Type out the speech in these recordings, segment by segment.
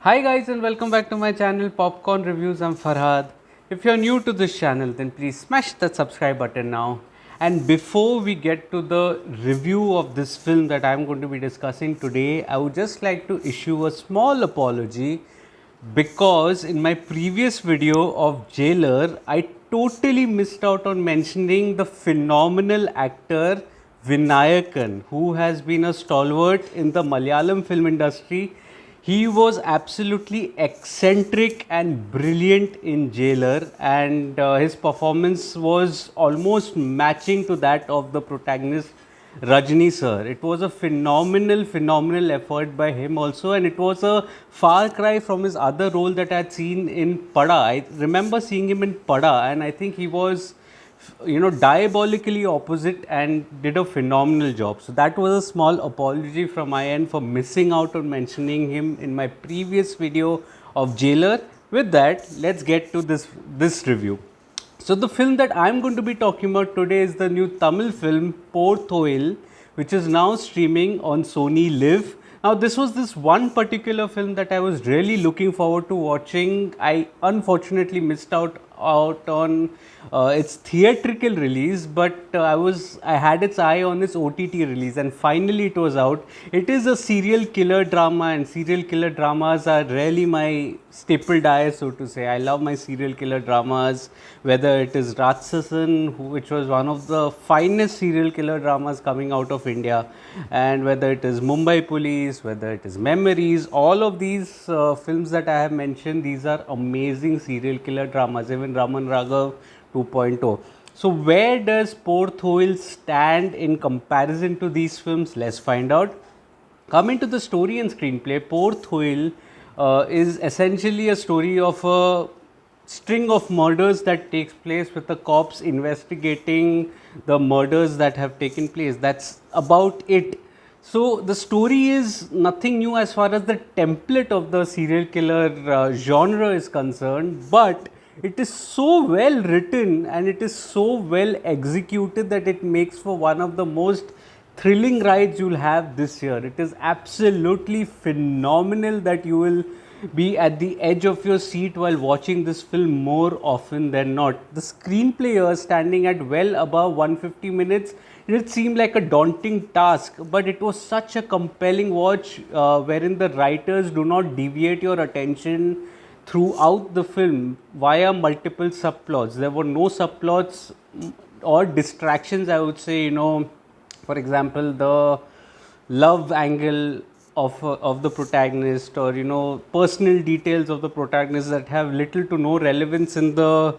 Hi guys and welcome back to my channel Popcorn Reviews. I'm Farhad. If you're new to this channel then please smash that subscribe button now. And before we get to the review of this film that I'm going to be discussing today, I would just like to issue a small apology because in my previous video of Jailer, I totally missed out on mentioning the phenomenal actor Vinayakan, who has been a stalwart in the Malayalam film industry. He was absolutely eccentric and brilliant in Jailer, and his performance was almost matching to that of the protagonist Rajni sir. It was a phenomenal effort by him also, and it was a far cry from his other role that I had seen in Pada. I remember seeing him in Pada, and I think he was, diabolically opposite and did a phenomenal job. So that was a small apology from my end for missing out on mentioning him in my previous video of Jailer. With that, let's get to this review. So the film that I'm going to be talking about today is the new Tamil film Thozhil, which is now streaming on Sony Live. Now this was this one particular film that I was really looking forward to watching. I unfortunately missed out on its theatrical release, but I had its eye on its OTT release, and finally it was out. It is a serial killer drama, and serial killer dramas are really my staple diet, so to say. I love my serial killer dramas, whether it is Ratsasan, which was one of the finest serial killer dramas coming out of India, and whether it is Mumbai Police, whether it is Memories, all of these films that I have mentioned, these are amazing serial killer dramas, even Raman Raghav 2.0. So where does Thozhil stand in comparison to these films? Let's find out. Coming to the story and screenplay, Thozhil is essentially a story of a string of murders that takes place with the cops investigating the murders that have taken place. That's about it. So the story is nothing new as far as the template of the serial killer genre is concerned, but it is so well written and it is so well executed that it makes for one of the most thrilling rides you'll have this year. It is absolutely phenomenal that you will be at the edge of your seat while watching this film more often than not. The screenplay here standing at well above 150 minutes, it seemed like a daunting task, but it was such a compelling watch wherein the writers do not deviate your attention throughout the film via multiple subplots. There were no subplots or distractions, I would say, for example, the love angle of the protagonist, or personal details of the protagonist that have little to no relevance in the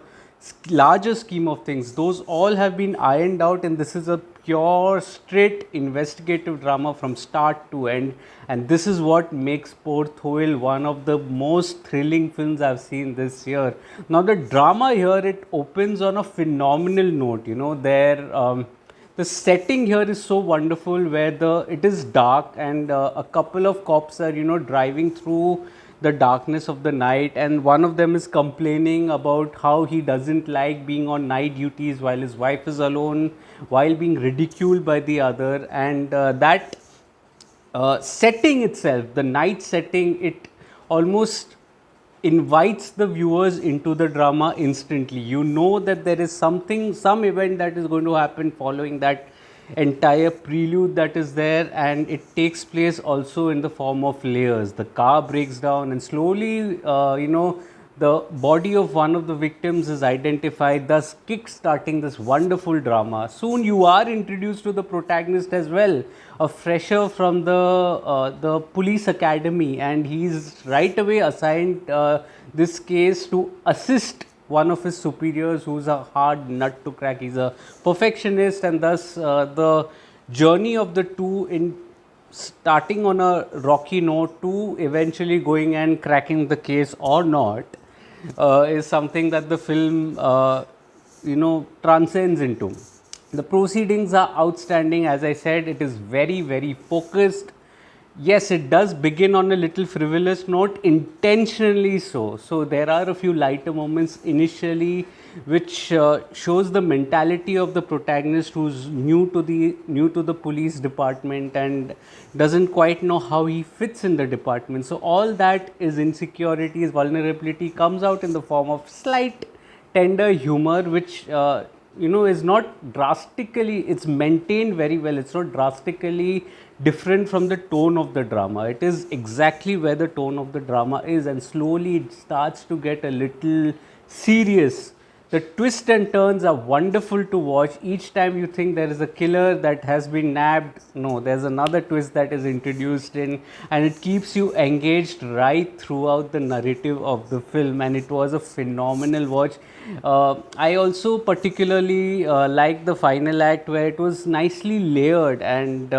larger scheme of things. Those all have been ironed out, and this is a pure straight investigative drama from start to end, and this is what makes Thozhil one of the most thrilling films I've seen this year. Now the drama here, it opens on a phenomenal note. The setting here is so wonderful, where it is dark, and a couple of cops are driving through the darkness of the night, and one of them is complaining about how he doesn't like being on night duties while his wife is alone, while being ridiculed by the other. And that setting itself, the night setting, it almost invites the viewers into the drama instantly. You know that there is some event that is going to happen following that entire prelude that is there, and it takes place also in the form of layers. The car breaks down, and slowly, the body of one of the victims is identified, thus kick-starting this wonderful drama. Soon you are introduced to the protagonist as well, a fresher from the police academy, and he is right away assigned this case to assist one of his superiors who's a hard nut to crack. He's a perfectionist, and thus the journey of the two, in starting on a rocky note to eventually going and cracking the case or not, is something that the film transcends into. The proceedings are outstanding. As I said, it is very focused. Yes, it does begin on a little frivolous note, intentionally so. So there are a few lighter moments initially, which shows the mentality of the protagonist, who's new to the police department and doesn't quite know how he fits in the department. So all that is insecurities, vulnerability comes out in the form of slight tender humor, which is not drastically, it's maintained very well, it's not drastically different from the tone of the drama. It is exactly where the tone of the drama is, and slowly it starts to get a little serious. The twists and turns are wonderful to watch. Each time you think there is a killer that has been nabbed, no, there's another twist that is introduced in, and it keeps you engaged right throughout the narrative of the film. And it was a phenomenal watch. I also particularly like the final act, where it was nicely layered, and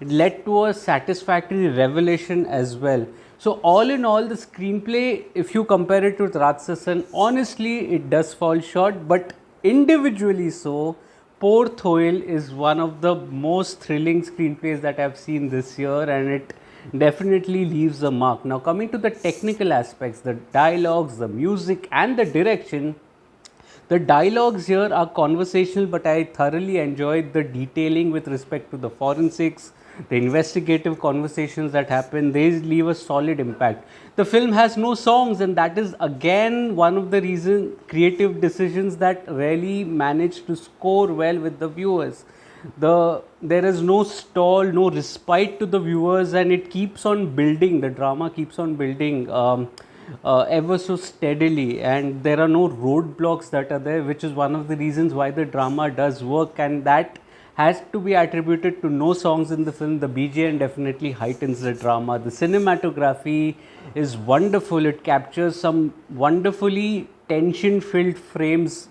it led to a satisfactory revelation as well. So all in all, the screenplay, if you compare it to Ratsasan, honestly, it does fall short, but individually so, Poor Thoil is one of the most thrilling screenplays that I've seen this year, and it definitely leaves a mark. Now, coming to the technical aspects, the dialogues, the music, and the direction, the dialogues here are conversational, but I thoroughly enjoyed the detailing with respect to the forensics, the investigative conversations that happen. They leave a solid impact. The film has no songs, and that is again one of the creative decisions that really managed to score well with the viewers. There is no stall, no respite to the viewers, and it keeps on building. The drama keeps on building. Ever so steadily, and there are no roadblocks that are there, which is one of the reasons why the drama does work, and that has to be attributed to no songs in the film. The BGM definitely heightens the drama. The cinematography is wonderful. It captures some wonderfully tension filled frames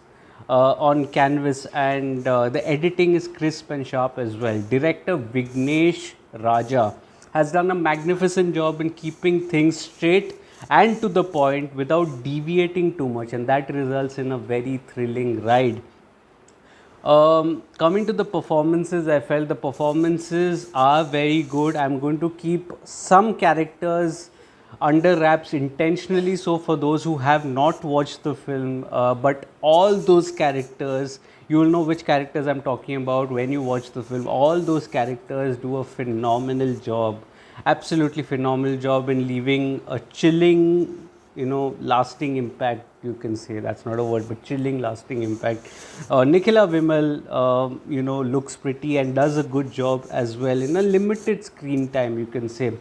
on canvas, and the editing is crisp and sharp as well. Director Vignesh Raja has done a magnificent job in keeping things straight and to the point without deviating too much, and that results in a very thrilling ride. Coming to the performances, I felt the performances are very good. I'm going to keep some characters under wraps intentionally, so for those who have not watched the film, but all those characters, you will know which characters I'm talking about when you watch the film. All those characters do a phenomenal job, absolutely phenomenal job in leaving a chilling, lasting impact. You can say that's not a word, but chilling, lasting impact. Nikhila Vimal, looks pretty and does a good job as well in a limited screen time, you can say.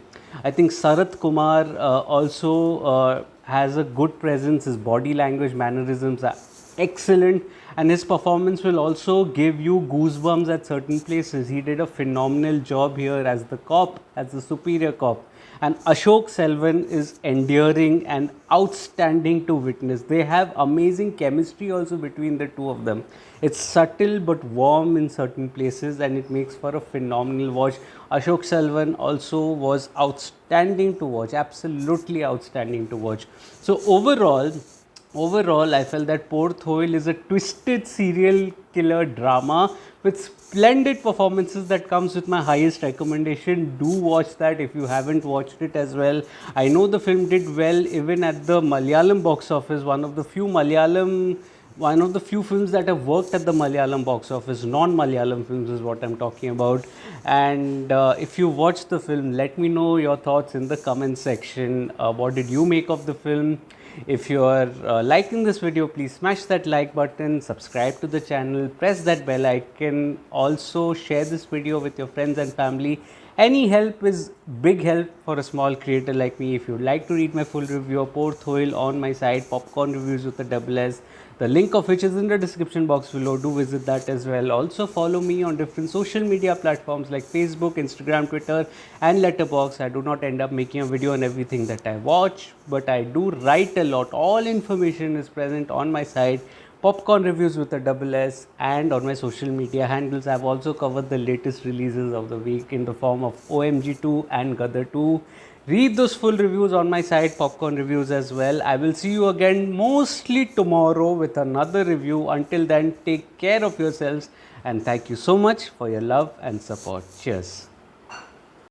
I think Sarath Kumar also has a good presence. His body language, mannerisms are excellent, and his performance will also give you goosebumps at certain places. He did a phenomenal job here as the cop, as the superior cop. And Ashok Selvan is endearing and outstanding to witness. They have amazing chemistry also between the two of them. It's subtle but warm in certain places, and it makes for a phenomenal watch. Ashok Selvan also was outstanding to watch, absolutely outstanding to watch. So overall, I felt that Poor Thoil is a twisted serial killer drama with splendid performances that comes with my highest recommendation. Do watch that if you haven't watched it as well. I know the film did well even at the Malayalam box office. One of the few films that have worked at the Malayalam box office, non-Malayalam films is what I'm talking about. And if you watched the film, let me know your thoughts in the comment section. What did you make of the film? If you are liking this video, please smash that like button, subscribe to the channel, press that bell icon. Also share this video with your friends and family. Any help is big help for a small creator like me. If you would like to read my full review of Poor Thoil on my site, Popcorn Reviews with a double S, the link of which is in the description box below, do visit that as well. Also follow me on different social media platforms like Facebook, Instagram, Twitter and Letterboxd. I do not end up making a video on everything that I watch, but I do write a lot. All information is present on my site, Popcorn Reviews with a double S, and on my social media handles. I've also covered the latest releases of the week in the form of OMG2 and Gadar 2. Read those full reviews on my site, Popcorn Reviews as well. I will see you again mostly tomorrow with another review. Until then, take care of yourselves, and thank you so much for your love and support. Cheers.